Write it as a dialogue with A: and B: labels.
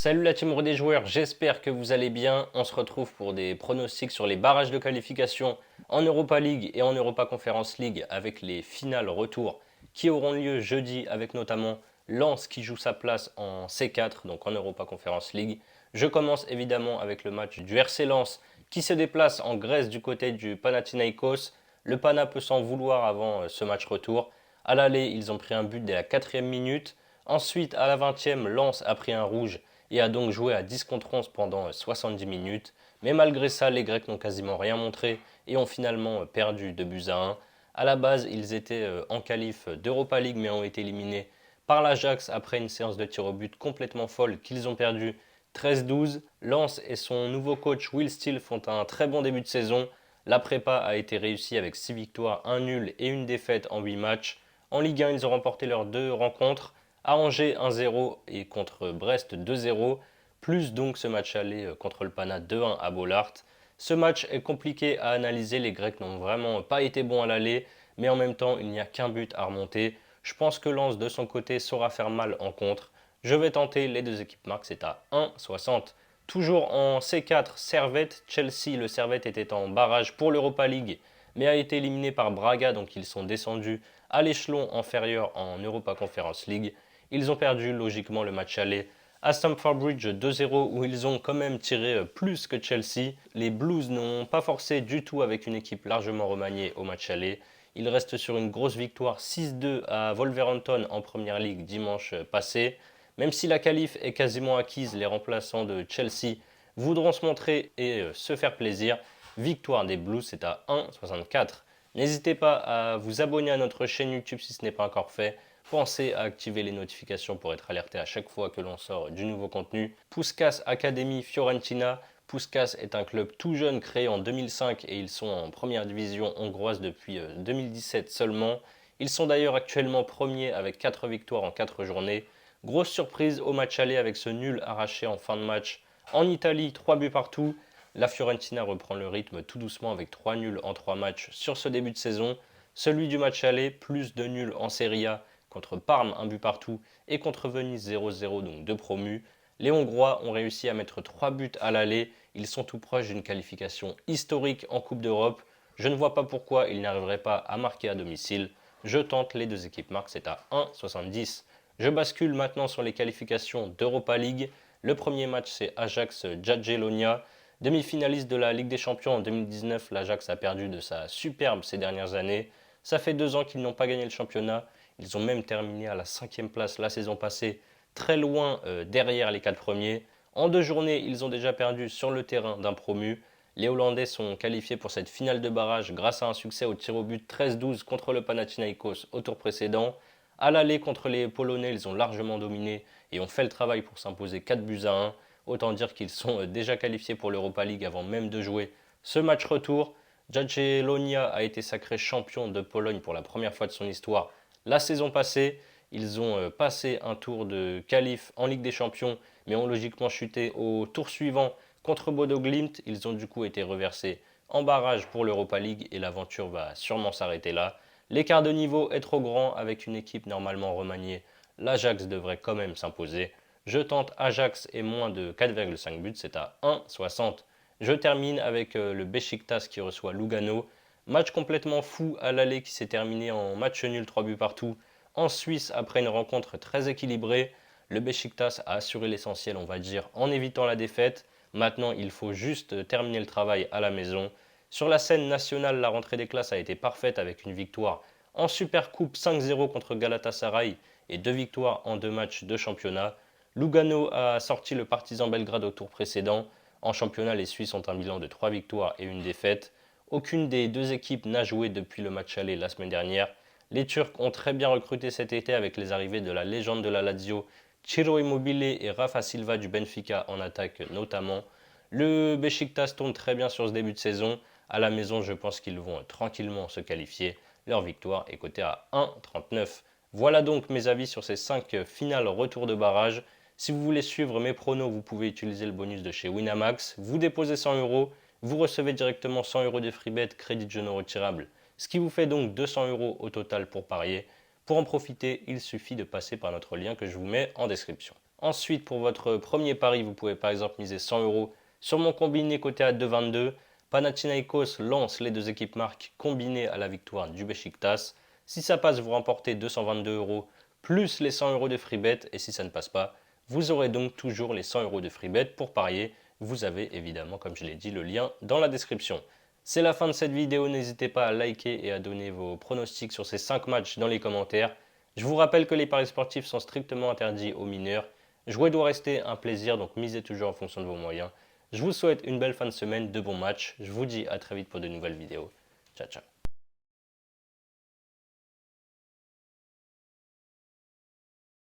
A: Salut la team des joueurs, j'espère que vous allez bien. On se retrouve pour des pronostics sur les barrages de qualification en Europa League et en Europa Conference League avec les finales retour qui auront lieu jeudi avec notamment Lens qui joue sa place en C4, donc en Europa Conference League. Je commence évidemment avec le match du RC Lens qui se déplace en Grèce du côté du Panathinaikos. Le Pana peut s'en vouloir avant ce match retour. À l'aller, ils ont pris un but dès la 4e minute. Ensuite, à la 20e, Lens a pris un rouge et a donc joué à 10 contre 11 pendant 70 minutes. Mais malgré ça, les Grecs n'ont quasiment rien montré et ont finalement perdu 2 buts à 1. À la base, ils étaient en qualif d'Europa League mais ont été éliminés par l'Ajax après une séance de tir au but complètement folle qu'ils ont perdu 13-12. Lens et son nouveau coach Will Steele font un très bon début de saison. La prépa a été réussie avec 6 victoires, 1 nul et une défaite en 8 matchs. En Ligue 1, ils ont remporté leurs 2 rencontres à Angers 1-0 et contre Brest 2-0, plus donc ce match aller contre le Pana 2-1 à Bollaert. Ce match est compliqué à analyser, les Grecs n'ont vraiment pas été bons à l'aller, mais en même temps il n'y a qu'un but à remonter. Je pense que Lens de son côté saura faire mal en contre. Je vais tenter les deux équipes marques, c'est à 1,60. Toujours en C4, Servette, Chelsea, le Servette était en barrage pour l'Europa League, mais a été éliminé par Braga, donc ils sont descendus à l'échelon inférieur en Europa Conference League. Ils ont perdu logiquement le match aller à Stamford Bridge 2-0 où ils ont quand même tiré plus que Chelsea. Les Blues n'ont pas forcé du tout avec une équipe largement remaniée au match aller. Ils restent sur une grosse victoire 6-2 à Wolverhampton en Première Ligue dimanche passé. Même si la qualif est quasiment acquise, les remplaçants de Chelsea voudront se montrer et se faire plaisir. Victoire des Blues, c'est à 1,64. N'hésitez pas à vous abonner à notre chaîne YouTube si ce n'est pas encore fait. Pensez à activer les notifications pour être alerté à chaque fois que l'on sort du nouveau contenu. Puskás Academy Fiorentina. Puskás est un club tout jeune créé en 2005 et ils sont en première division hongroise depuis 2017 seulement. Ils sont d'ailleurs actuellement premiers avec 4 victoires en 4 journées. Grosse surprise au match aller avec ce nul arraché en fin de match. En Italie, 3 buts partout. La Fiorentina reprend le rythme tout doucement avec 3 nuls en 3 matchs sur ce début de saison. Celui du match aller, plus de nuls en Serie A contre Parme, un but partout, et contre Venise 0-0, donc deux promus. Les Hongrois ont réussi à mettre 3 buts à l'aller. Ils sont tout proches d'une qualification historique en Coupe d'Europe. Je ne vois pas pourquoi ils n'arriveraient pas à marquer à domicile. Je tente les deux équipes marquent, c'est à 1,70. Je bascule maintenant sur les qualifications d'Europa League. Le premier match, c'est Ajax Jagiellonia. Demi-finaliste de la Ligue des Champions en 2019, l'Ajax a perdu de sa superbe ces dernières années. Ça fait 2 ans qu'ils n'ont pas gagné le championnat. Ils ont même terminé à la 5e place la saison passée, très loin derrière les 4 premiers. En 2 journées, ils ont déjà perdu sur le terrain d'un promu. Les Hollandais sont qualifiés pour cette finale de barrage grâce à un succès au tir au but 13-12 contre le Panathinaikos au tour précédent. À l'aller contre les Polonais, ils ont largement dominé et ont fait le travail pour s'imposer 4 buts à 1. Autant dire qu'ils sont déjà qualifiés pour l'Europa League avant même de jouer ce match retour. Jagiellonia a été sacré champion de Pologne pour la première fois de son histoire la saison passée. Ils ont passé un tour de qualif en Ligue des Champions, mais ont logiquement chuté au tour suivant contre Bodo Glimt. Ils ont du coup été reversés en barrage pour l'Europa League et l'aventure va sûrement s'arrêter là. L'écart de niveau est trop grand avec une équipe normalement remaniée. L'Ajax devrait quand même s'imposer. Je tente Ajax et moins de 4,5 buts, c'est à 1,60. Je termine avec le Beşiktaş qui reçoit Lugano. Match complètement fou à l'aller qui s'est terminé en match nul 3 buts partout en Suisse après une rencontre très équilibrée. Le Beşiktaş a assuré l'essentiel, on va dire, en évitant la défaite. Maintenant, il faut juste terminer le travail à la maison. Sur la scène nationale, la rentrée des classes a été parfaite avec une victoire en Supercoupe 5-0 contre Galatasaray et 2 victoires en 2 matchs de championnat. Lugano a sorti le Partizan Belgrade au tour précédent. En championnat, les Suisses ont un bilan de 3 victoires et une défaite. Aucune des deux équipes n'a joué depuis le match aller la semaine dernière. Les Turcs ont très bien recruté cet été avec les arrivées de la légende de la Lazio, Ciro Immobile et Rafa Silva du Benfica en attaque notamment. Le Beşiktaş tourne très bien sur ce début de saison. À la maison, je pense qu'ils vont tranquillement se qualifier. Leur victoire est cotée à 1,39. Voilà donc mes avis sur ces 5 finales retour de barrage. Si vous voulez suivre mes pronos, vous pouvez utiliser le bonus de chez Winamax. Vous déposez 100 euros, vous recevez directement 100 euros de free bet, crédit de jeu non retirable. Ce qui vous fait donc 200 euros au total pour parier. Pour en profiter, il suffit de passer par notre lien que je vous mets en description. Ensuite, pour votre premier pari, vous pouvez par exemple miser 100 euros sur mon combiné côté à 2,22. Panathinaikos lance les deux équipes marques combinées à la victoire du Beşiktaş. Si ça passe, vous remportez 222 euros plus les 100 euros de free bet. Et si ça ne passe pas, vous aurez donc toujours les 100 euros de free bet pour parier. Vous avez évidemment, comme je l'ai dit, le lien dans la description. C'est la fin de cette vidéo, n'hésitez pas à liker et à donner vos pronostics sur ces 5 matchs dans les commentaires. Je vous rappelle que les paris sportifs sont strictement interdits aux mineurs. Jouer doit rester un plaisir, donc misez toujours en fonction de vos moyens. Je vous souhaite une belle fin de semaine, de bons matchs. Je vous dis à très vite pour de nouvelles vidéos. Ciao, ciao.